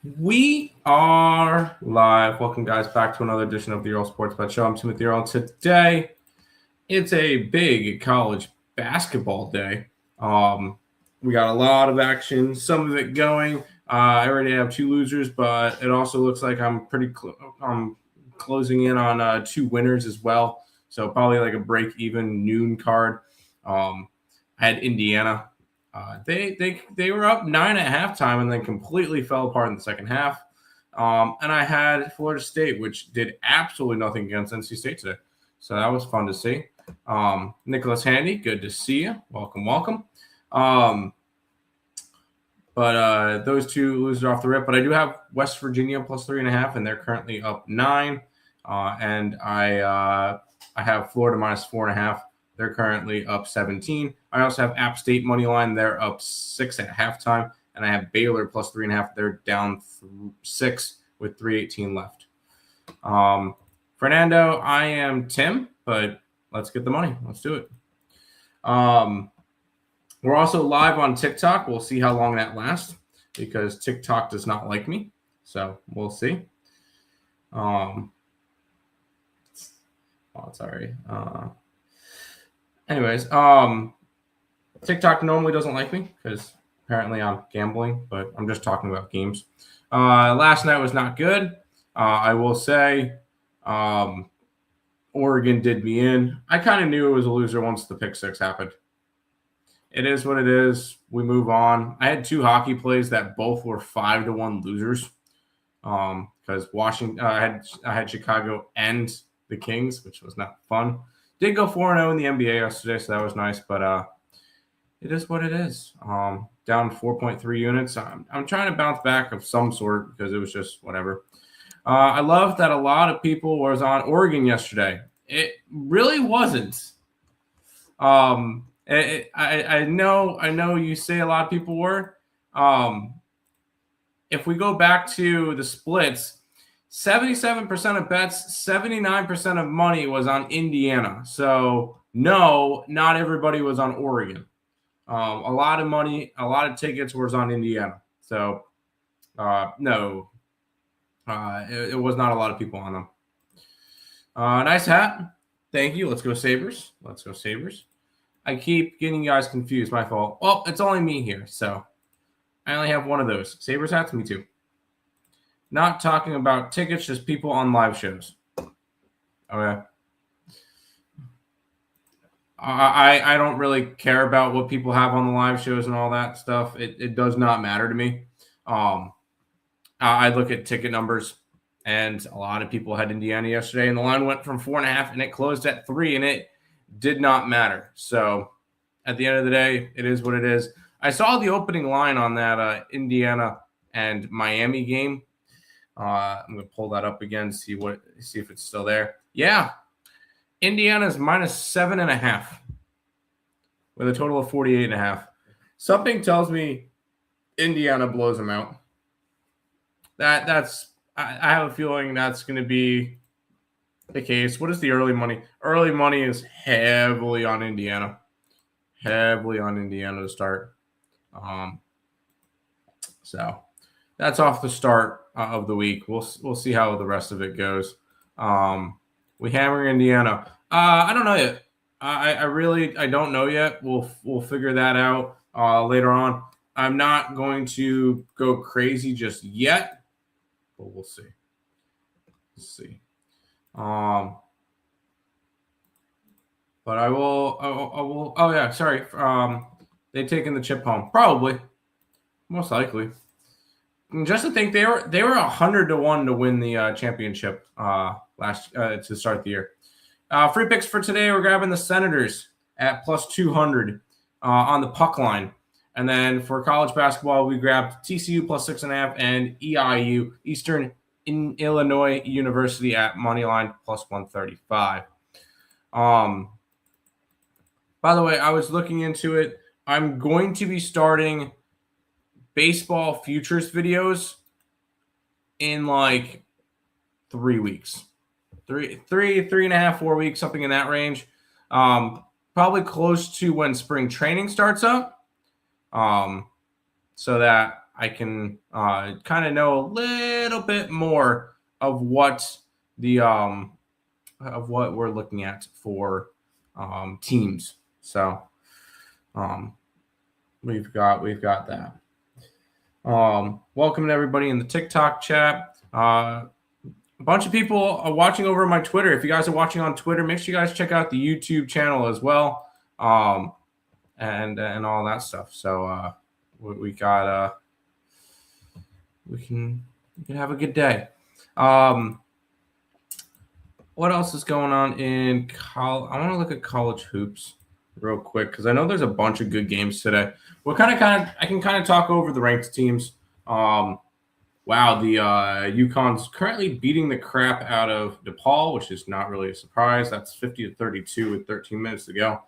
We are live. Welcome, guys, back to another edition of the Earle Sports Bet Show. I'm Timothy Earle. Today, it's a big college basketball day. We got a lot of action, some of it going. I already have two losers, but it also looks like I'm closing in on two winners as well. So probably like a break-even noon card. I had Indiana. They were up 9 at halftime and then completely fell apart in the second half. And I had Florida State, which did absolutely nothing against NC State today. So that was fun to see. Nicholas Handy, good to see you. Welcome. But those two losers off the rip. But I do have West Virginia plus 3.5, and they're currently up 9. And I have Florida minus 4.5. They're currently up 17. I also have App State money line. They're up 6 at halftime, and I have Baylor plus 3.5. They're down 6 with 3:18 left. Fernando, I am Tim, but let's get the money. Let's do it. We're also live on TikTok. We'll see how long that lasts because TikTok does not like me. So we'll see. Sorry. Anyways, TikTok normally doesn't like me because apparently I'm gambling, but I'm just talking about games. Last night was not good. I will say Oregon did me in. I kind of knew it was a loser once the pick six happened. It is what it is. We move on. I had two hockey plays that both were 5-1 losers. Because Washington, I had Chicago and the Kings, which was not fun. Did go 4-0 in the NBA yesterday, so that was nice. But it is what it is. Down 4.3 units. I'm trying to bounce back of some sort because it was just whatever. I love that a lot of people was on Oregon yesterday. It really wasn't. I know you say a lot of people were. If we go back to the splits, 77% of bets, 79% of money was on Indiana. So no, not everybody was on Oregon. A lot of money, a lot of tickets was on Indiana. So no, it was not a lot of people on them. Nice hat. Thank you. Let's go Sabres. Let's go Sabres. I keep getting you guys confused. My fault. Well, it's only me here, so I only have one of those. Sabres hats, me too. Not talking about tickets, just people on live shows. Okay. I don't really care about what people have on the live shows and all that stuff. It does not matter to me. I look at ticket numbers, and a lot of people had Indiana yesterday, and the line went from 4.5, and it closed at 3, and it did not matter. So at the end of the day, it is what it is. I saw the opening line on that Indiana and Miami game. I'm going to pull that up again, see if it's still there. Yeah. Indiana's minus 7.5 with a total of 48.5. Something tells me Indiana blows them out. I have a feeling that's going to be the case. What is the early money? Early money is heavily on Indiana. Heavily on Indiana to start. So that's off the start of the week. We'll see how the rest of it goes. We hammer Indiana. I don't know yet. I don't know yet. We'll figure that out later on. I'm not going to go crazy just yet, but we'll see. Let's see. But I will. Oh yeah, sorry. They've taken the chip home, probably, most likely. Just to think, they were 100-1 to win the championship to start the year. Free picks for today. We're grabbing the Senators at plus 200 on the puck line, and then for college basketball, we grabbed TCU plus 6.5 and EIU Eastern in Illinois University at money line plus 135. By the way, I was looking into it. I'm going to be starting baseball futures videos in like 3 weeks, 3.5, 4 weeks, something in that range. Probably close to when spring training starts up. So that I can kind of know a little bit more of what the of what we're looking at for teams. So we've got that. Welcome to everybody in the TikTok chat. A bunch of people are watching over my Twitter. If you guys are watching on Twitter, make sure you guys check out the YouTube channel as well, and all that stuff. So we got we can have a good day. What else is going on in college? I want to look at college hoops real quick because I know there's a bunch of good games today. I can kind of talk over the ranked teams. Wow, the UConn's currently beating the crap out of DePaul, which is not really a surprise. That's 50-32 with 13 minutes to go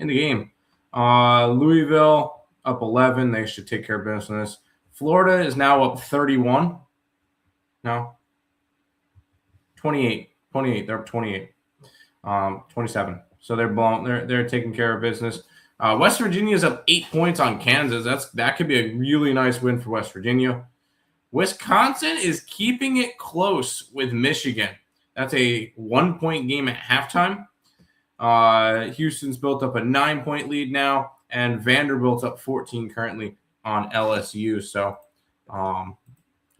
in the game. Louisville up 11. They should take care of business. Florida is now up 31. No, 28. They're up 28. 27. So they're taking care of business. West Virginia is up 8 points on Kansas. That could be a really nice win for West Virginia. Wisconsin is keeping it close with Michigan. That's a 1-point game at halftime. Houston's built up a 9-point lead now, and Vanderbilt's up 14 currently on LSU. So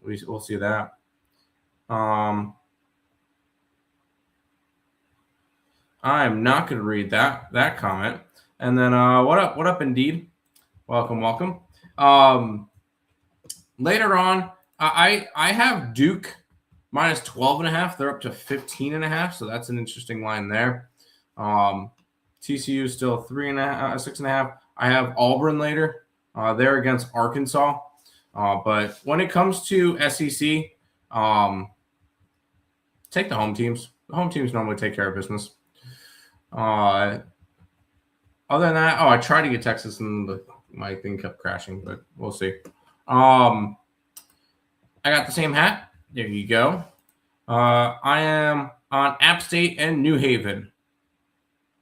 we'll see that. I'm not going to read that comment. And then what up, Indeed? Welcome. Later on, I have Duke minus 12.5. They're up to 15.5, so that's an interesting line there. TCU is still 6.5. I have Auburn later. They're against Arkansas. But when it comes to SEC, take the home teams. The home teams normally take care of business. Other than that, I tried to get Texas and my thing kept crashing, but we'll see. I got the same hat. There you go. I am on App State and New Haven.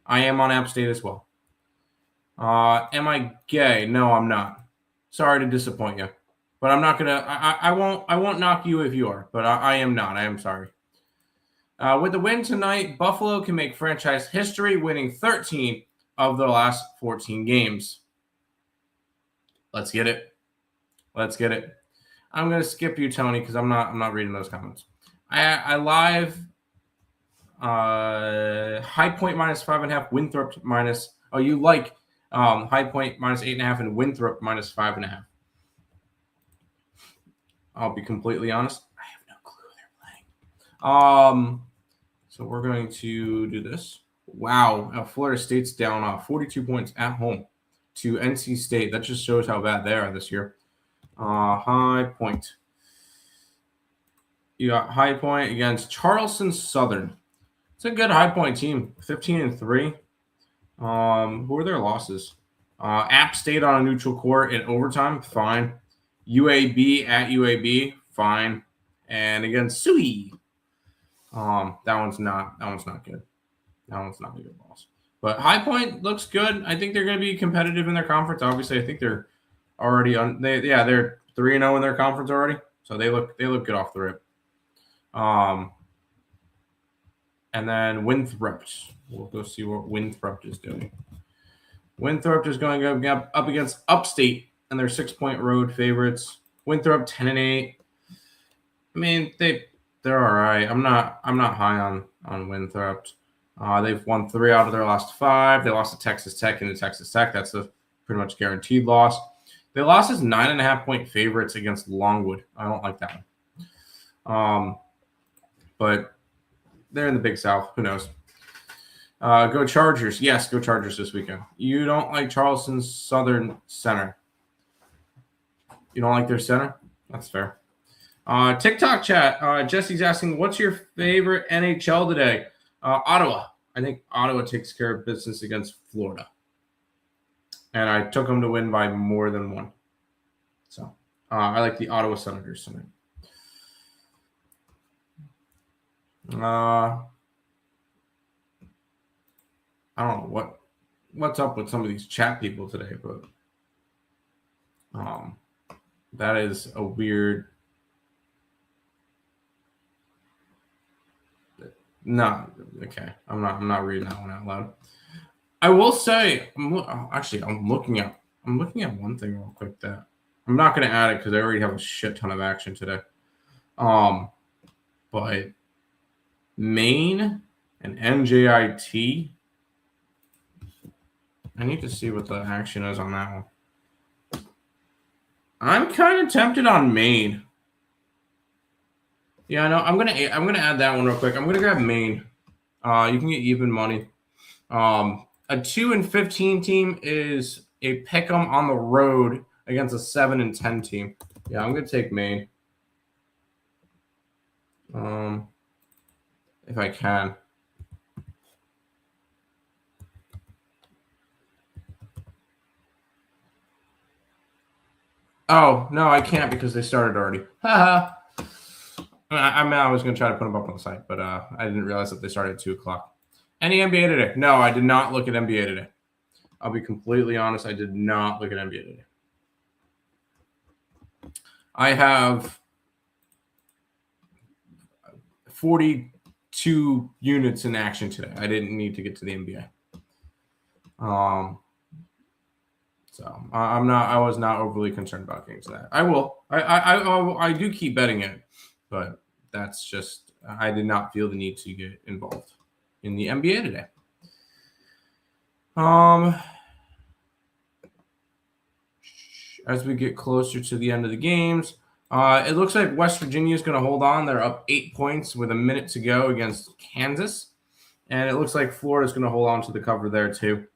I am on App State as well. Am I gay? No, I'm not. Sorry to disappoint you, but I'm not gonna. I won't knock you if you are, but I am not. I am sorry. With the win tonight, Buffalo can make franchise history, winning 13 of the last 14 games. Let's get it. I'm going to skip you, Tony, because I'm not reading those comments. I live High Point minus 5.5, Winthrop minus. Oh, you like High Point minus 8.5 and Winthrop minus 5.5. I'll be completely honest. I have no clue who they're playing. So we're going to do this. Wow, Florida State's down 42 points at home to NC State. That just shows how bad they are this year. High Point. You got High Point against Charleston Southern. It's a good High Point team. 15-3. Who are their losses? App State on a neutral court in overtime. Fine. UAB at UAB. Fine. And against Suey. That one's not good. That one's not a good loss. But High Point looks good. I think they're going to be competitive in their conference. Obviously, I think they're already on. They're 3-0 in their conference already, so they look good off the rip. And then Winthrop. We'll go see what Winthrop is doing. Winthrop is going to go up against Upstate, and they're 6-point road favorites. Winthrop 10-8. I mean, they're all right. I'm not high on Winthrop. They've won 3 out of their last 5. They lost to Texas Tech and Texas Tech. That's a pretty much guaranteed loss. They lost as 9.5-point favorites against Longwood. I don't like that one. But they're in the Big South. Who knows? Go Chargers. Yes, go Chargers this weekend. You don't like Charleston Southern center. You don't like their center? That's fair. TikTok chat. Jesse's asking, what's your favorite NHL today? Ottawa. I think Ottawa takes care of business against Florida. And I took them to win by more than 1. So I like the Ottawa Senators tonight. I don't know what's up with some of these chat people today, but That is a weird. No, okay. I'm not reading that one out loud. I will say, I'm looking at one thing real quick that I'm not going to add it because I already have a shit ton of action today. But Maine and NJIT, I need to see what the action is on that one. I'm kind of tempted on Maine. Yeah, no, I'm gonna add that one real quick. I'm gonna grab Maine. You can get even money. A 2-15 team is a pick'em on the road against a 7-10 team. Yeah, I'm gonna take Maine. If I can. Oh no, I can't because they started already. Haha. I was gonna try to put them up on the site, but I didn't realize that they started at 2:00. Any NBA today? No, I did not look at NBA today. I'll be completely honest. I did not look at NBA today. I have 42 units in action today. I didn't need to get to the NBA. So I was not overly concerned about getting to that. I will. I do keep betting it, but that's just I did not feel the need to get involved in the NBA today. As we get closer to the end of the games, it looks like West Virginia is going to hold on. They're up 8 points with a minute to go against Kansas, and it looks like Florida is going to hold on to the cover there too.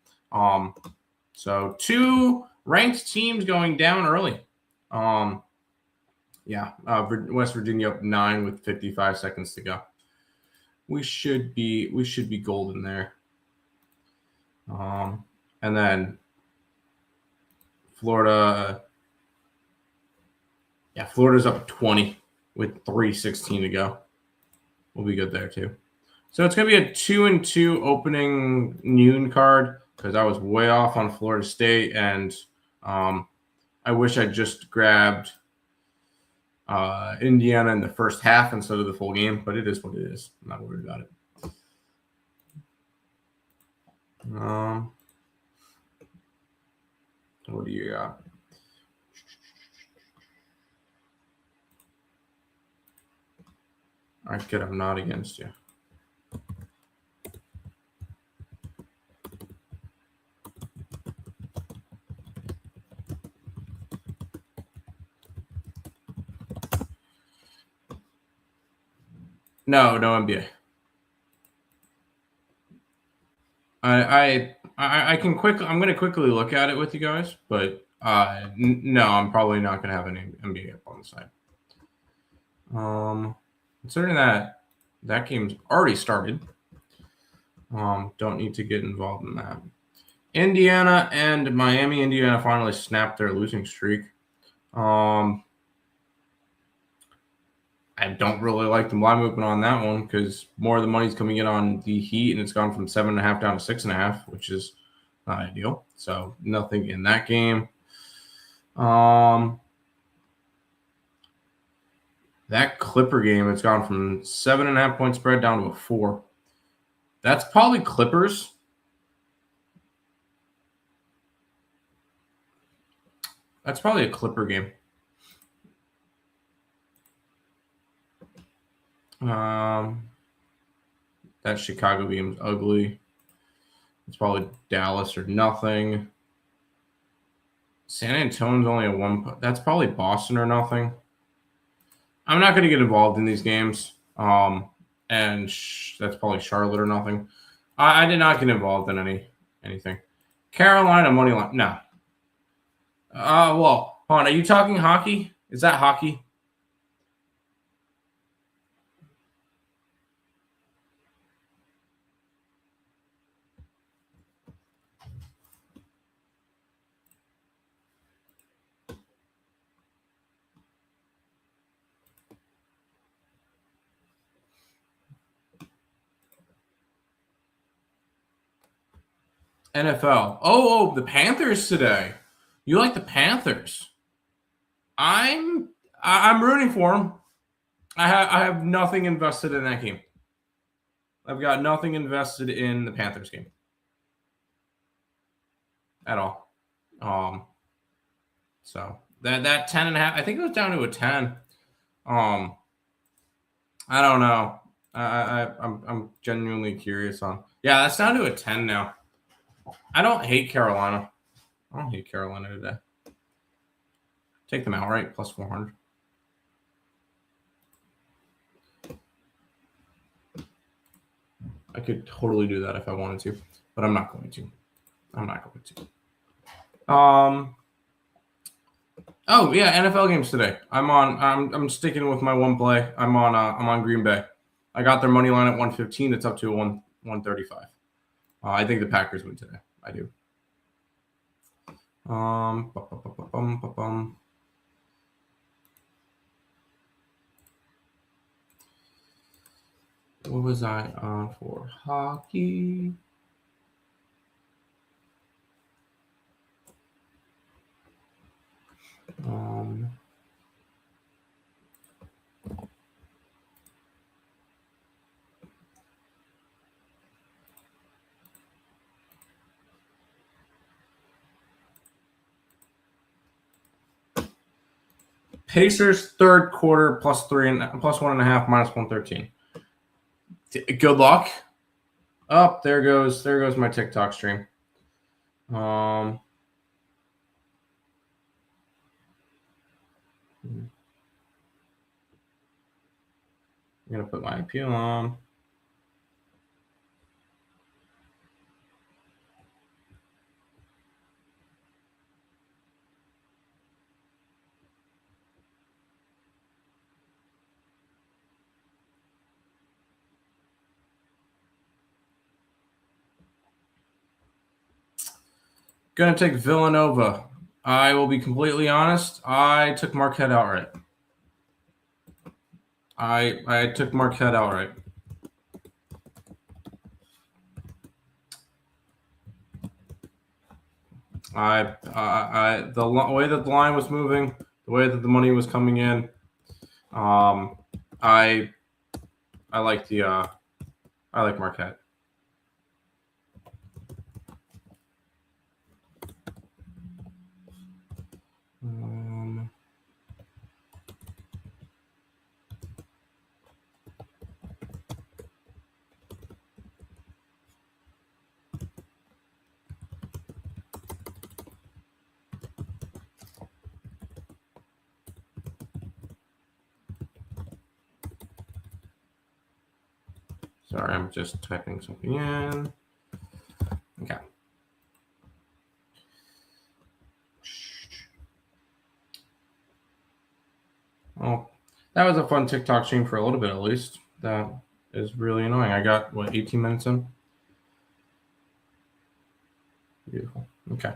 So 2 ranked teams going down early. West Virginia up 9 with 55 seconds to go. We should be golden there. And then Florida. Yeah, Florida's up 20 with 3:16 to go. We'll be good there too. So it's going to be a 2-2 opening noon card because I was way off on Florida State, and I wish I just grabbed Indiana in the first half instead of the full game, but it is what it is. I'm not worried about it. What do you got? All right, good. I'm not against you. No NBA. I can quickly. I'm going to quickly look at it with you guys, but no, I'm probably not going to have any NBA up on the side. Considering that game's already started, don't need to get involved in that. Indiana and Miami. Indiana finally snapped their losing streak. I don't really like the line movement on that one because more of the money's coming in on the Heat, and it's gone from 7.5 down to 6.5, which is not ideal. So nothing in that game. That Clipper game, it's gone from 7.5 point spread down to a 4. That's probably Clippers. That's probably a Clipper game. That Chicago game's ugly. It's probably Dallas or nothing. San Antonio's only a 1. That's probably Boston or nothing. I'm not going to get involved in these games. And that's probably Charlotte or nothing. I did not get involved in anything. Carolina money line. No. Well, hold on. Are you talking hockey? Is that hockey? NFL. Oh, the Panthers today. You like the Panthers? I'm rooting for him. I have nothing invested in that game. I've got nothing invested in the Panthers game at all. So that 10.5, I think it was down to a 10. I don't know. I'm genuinely curious on. Yeah, that's down to a 10 now. I don't hate Carolina. I don't hate Carolina today. Take them outright plus 400. I could totally do that if I wanted to, but I'm not going to. Oh yeah, NFL games today. I'm sticking with my one play. I'm on Green Bay. I got their money line at 115. It's up to 135. I think the Packers win today. I do. What was I on for hockey? Pacers third quarter plus 1.5 minus 113. Good luck. Oh, there goes my TikTok stream. I'm gonna put my appeal on. Gonna take Villanova. I will be completely honest. I took Marquette outright. I took Marquette outright. The way that the line was moving, the way that the money was coming in, I like Marquette. Sorry, I'm just typing something in. Okay. Well, that was a fun TikTok stream for a little bit, at least. That is really annoying. I got, 18 minutes in? Beautiful. Okay.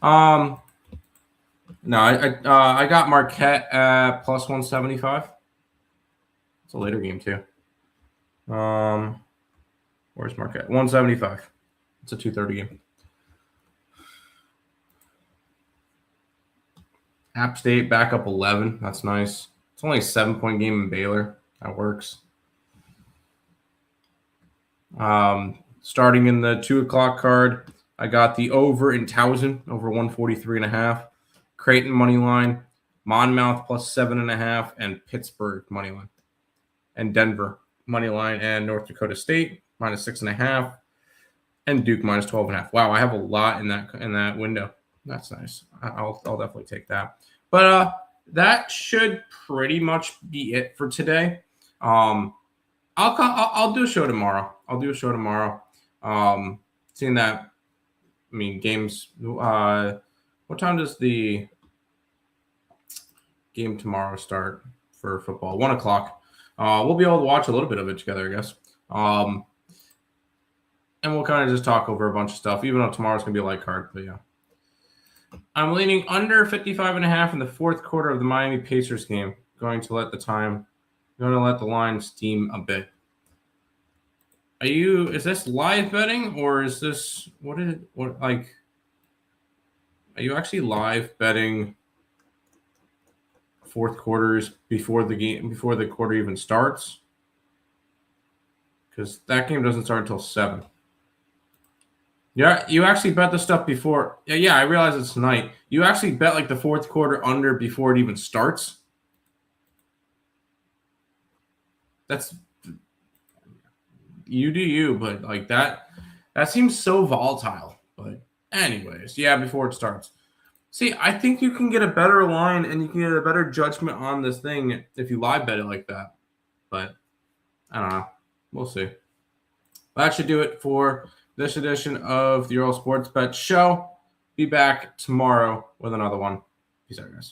No, I got Marquette at plus 175. It's a later game, too. Where's Marquette? 175. It's a 2:30 game. App State back up 11. That's nice. It's only a 7-point game in Baylor. That works. Starting in the 2 o'clock card, I got the over in Towson, over 143.5. Creighton money line, Monmouth plus 7.5, and Pittsburgh money line, and Denver money line, and North Dakota State minus 6.5, and Duke minus 12.5. Wow, I have a lot in that window. That's nice. I'll definitely take that. But that should pretty much be it for today. I'll do a show tomorrow. Seeing that, I mean, games. What time does the game tomorrow start for football? 1 o'clock. We'll be able to watch a little bit of it together, I guess. And we'll kind of just talk over a bunch of stuff, even though tomorrow's going to be a light card. But yeah. I'm leaning under 55.5 in the fourth quarter of the Miami Pacers game. Going to let the line steam a bit. Is this live betting or is this, are you actually live betting fourth quarters before the quarter even starts, because that game doesn't start until 7. Yeah, you actually bet the stuff before. Yeah, I realize it's tonight. You actually bet like the fourth quarter under before it even starts. That's you do you, but like that seems so volatile. But anyways, yeah, before it starts. See, I think you can get a better line and you can get a better judgment on this thing if you live bet it like that. But I don't know. We'll see. That should do it for this edition of the Earle Sports Bet Show. Be back tomorrow with another one. Peace out, guys.